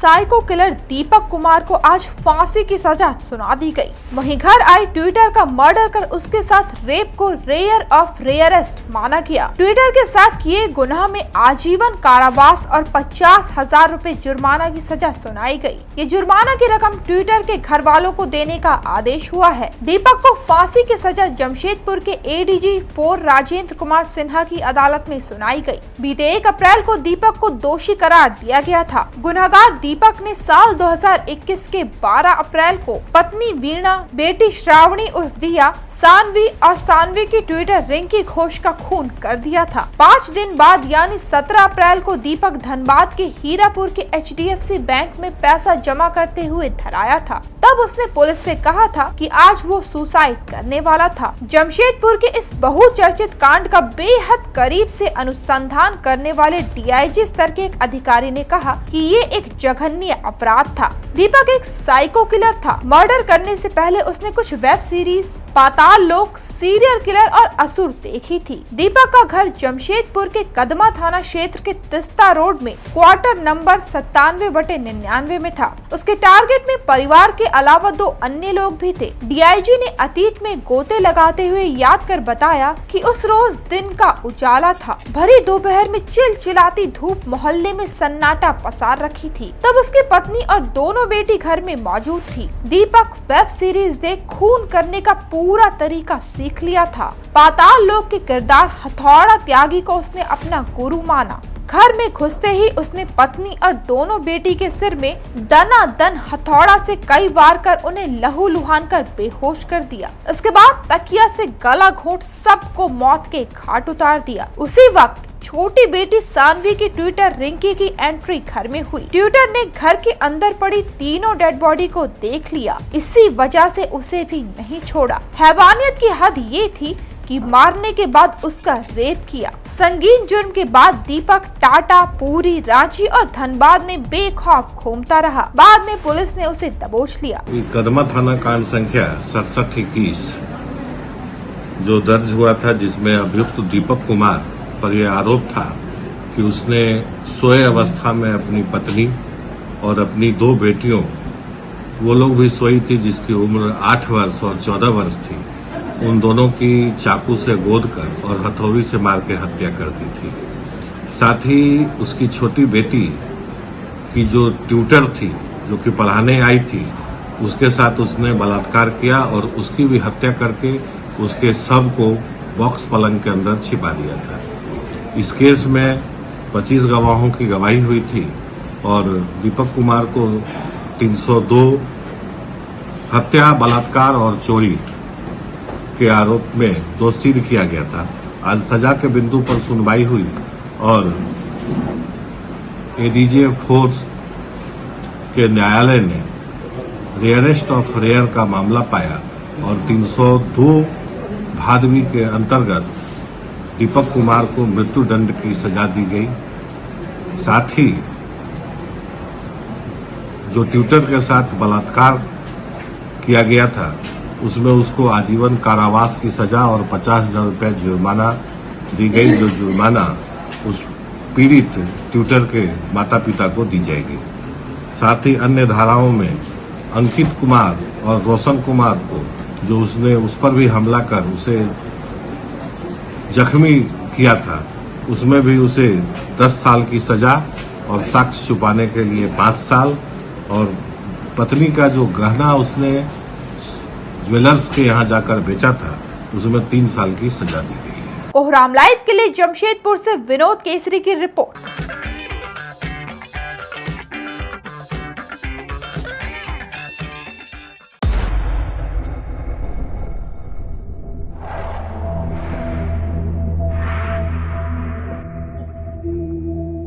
Psycho killer Deepak Kumar को आज फांसी की सजा सुना दी गई। वहीं घर आई ट्विटर का मर्डर कर उसके साथ रेप को रेयर ऑफ रेयरेस्ट माना गया। ट्विटर के साथ किए गुनाह में आजीवन कारावास और 50,000 रुपए जुर्माना की सजा सुनाई गई। ये जुर्माना की रकम ट्विटर के घर वालों को देने का आदेश हुआ है। दीपक को फांसी की सजा जमशेदपुर के ADG 4 राजेंद्र कुमार सिन्हा की अदालत में सुनाई गई। बीते 1 अप्रैल को दीपक को दोषी करार दिया गया था। गुनहगार दीपक ने साल 2021 के 12 अप्रैल को पत्नी वीणा, बेटी श्रावणी उर्फ दिया, सानवी और सानवी की ट्विटर रिंकी घोष का खून कर दिया था। 5 दिन बाद यानी 17 अप्रैल को दीपक धनबाद के हीरापुर के HDFC बैंक में पैसा जमा करते हुए धराया था। तब उसने पुलिस से कहा था कि आज वो सुसाइड करने वाला था। जमशेदपुर के इस बहुचर्चित कांड का बेहद करीब से अनुसंधान करने वाले DIG स्तर के एक अधिकारी ने कहा कि ये एक जघन्य अपराध था। दीपक एक साइको किलर था। मर्डर करने से पहले उसने कुछ वेब सीरीज, पाताल लोक, सीरियल किलर और असुर देखी थी। दीपक का घर जमशेदपुर के कदमा थाना क्षेत्र के तिस्ता रोड में क्वार्टर नंबर 97/99 में था। उसके टारगेट में परिवार के अलावा 2 अन्य लोग भी थे। DIG ने अतीत में गोते लगाते हुए याद कर बताया कि उस रोज दिन का उजाला था। भरी दोपहर में चिलचिलाती धूप मोहल्ले में सन्नाटा पसार रखी थी। तब उसकी पत्नी और दोनों बेटी घर में मौजूद थी। दीपक वेब सीरीज देख खून करने का पूरा तरीका सीख लिया था। पाताल लोक के किरदार हथौड़ा त्यागी को उसने अपना गुरु माना। घर में घुसते ही उसने पत्नी और दोनों बेटी के सिर में दनादन हथौड़ा से कई वार कर उन्हें लहूलुहान कर बेहोश कर दिया। इसके बाद तकिया से गला घोंट सबको मौत के घाट उतार दिया। उसी वक्त छोटी बेटी सानवी की ट्विटर रिंकी की एंट्री घर में हुई। ट्विटर ने घर के अंदर पड़ी तीनों डेड बॉडी को देख लिया। इसी वजह से उसे भी नहीं छोड़ा। हैवानियत की हद ये थी कि मारने के बाद उसका रेप किया। संगीन जुर्म के बाद दीपक टाटा, पूरी, रांची और धनबाद में बेखौफ घूमता रहा। बाद में पुलिस ने उसे दबोच लिया। कदमा थाना कांड संख्या 6721 जो दर्ज हुआ था, जिसमें अभियुक्त दीपक कुमार पर यह आरोप था कि उसने सोए अवस्था में अपनी पत्नी और अपनी 2 बेटियों, वो लोग भी सोई थी जिसकी उम्र 8 वर्ष और 14 वर्ष थी, उन दोनों की चाकू से गोद कर और हथौड़ी से मार के हत्या कर दी थी। साथ ही उसकी छोटी बेटी की जो ट्यूटर थी, जो कि पढ़ाने आई थी, उसके साथ उसने बलात्कार किया और उसकी भी हत्या करके उसके शव को बॉक्स पलंग के अंदर छिपा दिया था। इस केस में 25 गवाहों की गवाही हुई थी और दीपक कुमार को 302 हत्या, बलात्कार और चोरी के आरोप में दोषी किया गया था। आज सजा के बिंदु पर सुनवाई हुई और ADG 4 के न्यायालय ने रेयरेस्ट ऑफ रेयर का मामला पाया और 302 भादवी के अंतर्गत दीपक कुमार को मृत्यु दंड की सजा दी गई। साथ ही जो ट्विटर के साथ बलात्कार किया गया था, उसमें उसको आजीवन कारावास की सजा और 50,000 रुपये जुर्माना दी गई, जो जुर्माना उस पीड़ित ट्विटर के माता पिता को दी जाएगी। साथ ही अन्य धाराओं में अंकित कुमार और रोशन कुमार को, जो उसने उस पर भी हमला कर उसे जख्मी किया था, उसमें भी उसे 10 साल की सजा और साक्ष्य छुपाने के लिए 5 साल, और पत्नी का जो गहना उसने ज्वेलर्स के यहाँ जाकर बेचा था, उसमें 3 साल की सजा दी गई है। कोहराम लाइव के लिए जमशेदपुर से विनोद केसरी की रिपोर्ट।